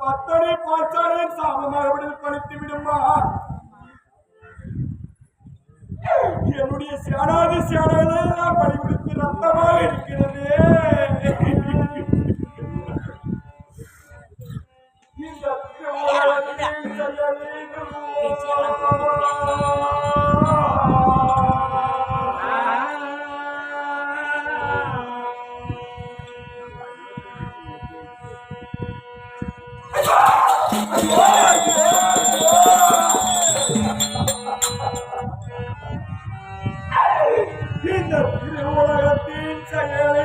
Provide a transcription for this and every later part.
பத்தனை பாச்சாலையும் சாபமாக படுத்து விடுமா? என்னுடைய சியானாதி சியானெல்லாம் பணிவிடுத்து ரத்தமாக இருக்கிறது. இந்த திருவுலகத்தின் செயலை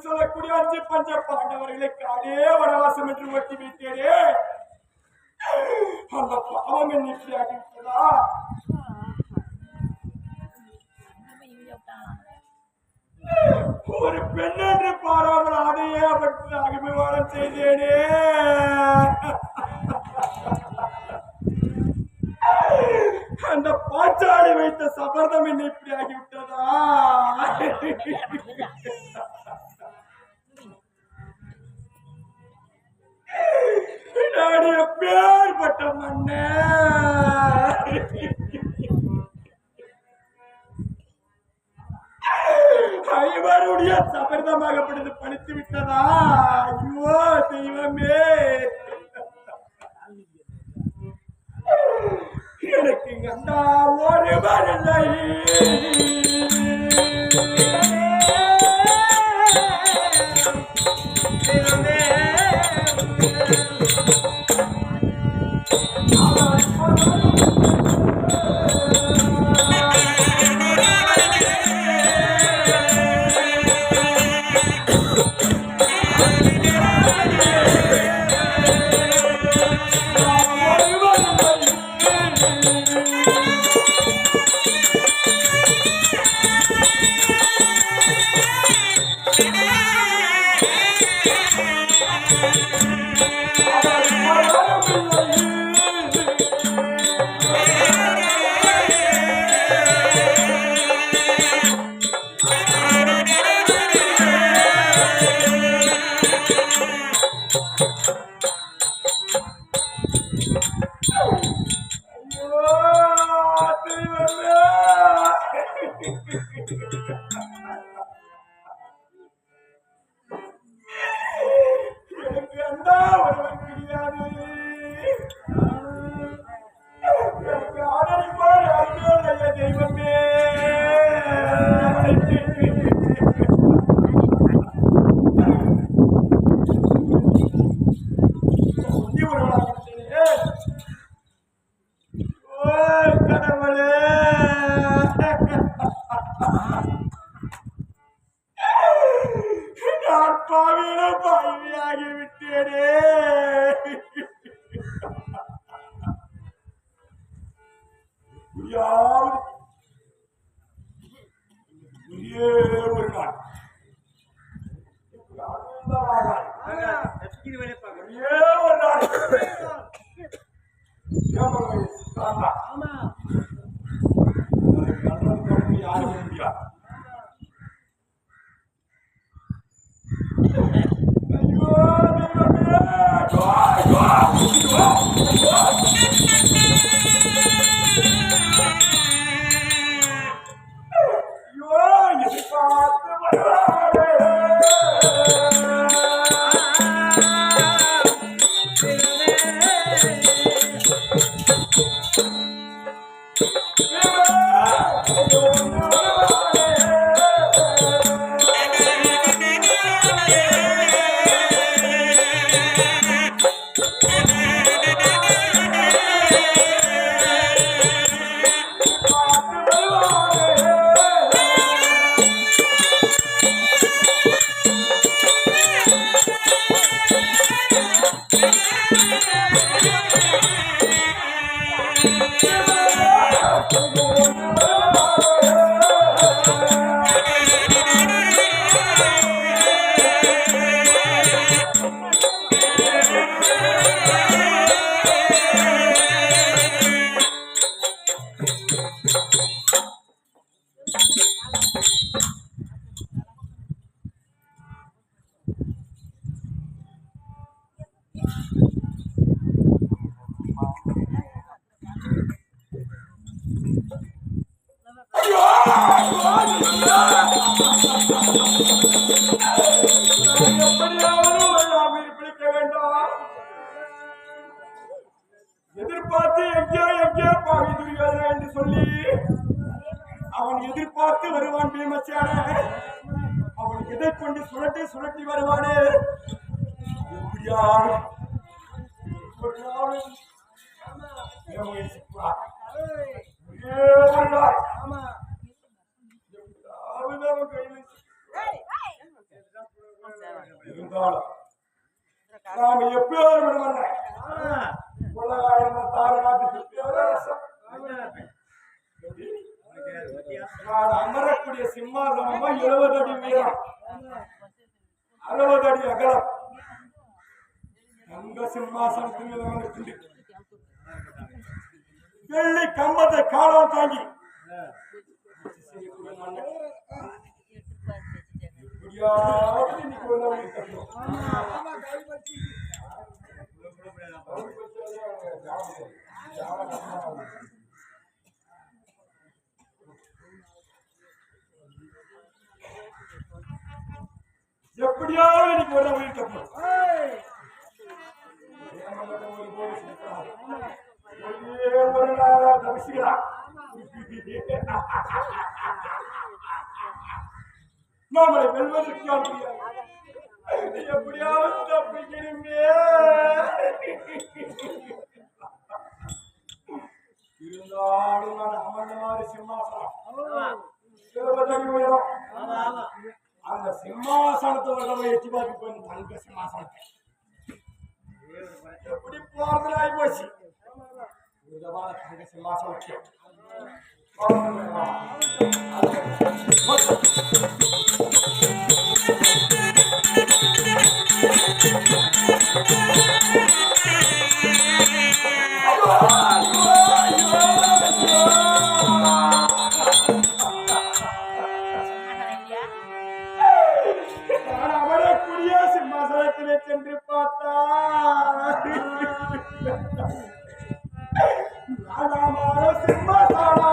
சொல்லக்கூடிய அஞ்சு பஞ்ச பாண்டவர்களை காடே வனவாசம் என்று ஒட்டி வைத்தேனே, அந்த பாவம் என்ன இப்படியாகிவிட்டதா? ஒரு பெண் என்று பாராமல் அதையே அவற்றை அபிமானம் செய்தேனே. அந்த பாச்சாலை வைத்த சபர்தம் என்ன இப்படி ஆகிவிட்டதா? நாடு எப்பேற்பட்ட மண்ண ஐவருடைய சபர்தமாகப்பட்டது படித்து விட்டதா? ஐயோ தெய்வமே, எனக்கு கண்டா ஒருவர் இல்லை. ஒருவன் கிடையாது. எனக்கு ஆதரிப்பார் யாருமே இல்லையே தெய்வமே. எதிர்பார்த்து எங்கே பாவி துரியோதன என்று சொல்லி அவன் எதிர்பார்த்து வருவான் பீமசேன. அவன் எதை கொண்டு சுழட்டி வருவானே. இருந்தாலும் நாம எப்போது விடுவல்ல அமரக்கூடிய சிம்மாசனமா 70 அடி உயரம் 60 அடி அகலம் தங்க சிம்மாசனத்தில் வெள்ளி கம்பத்தை காலம் தாங்கி எப்படியாவது இன்னைக்கு ஒரு வீட்டு ஒரு நாள் தரிசிக்கிறான். நாமளை வெல்வதற்கு எப்படியாவது தப்பிக்கணுமே. இருந்தாலும் நான் அமர்ந்தவாறு சிம்மாசனம் அந்த சிம்மாசனத்தை வல்லமை எட்டி பார்த்து போய் தங்க சிம்மாசனத்தை எப்படி போறதுல ஆகி போச்சு. விதமான தங்க சிம்மாசனத்தை அமரக்கூடிய சிம்மாசனத்திலே சென்று பார்த்தா சிம்மாசனா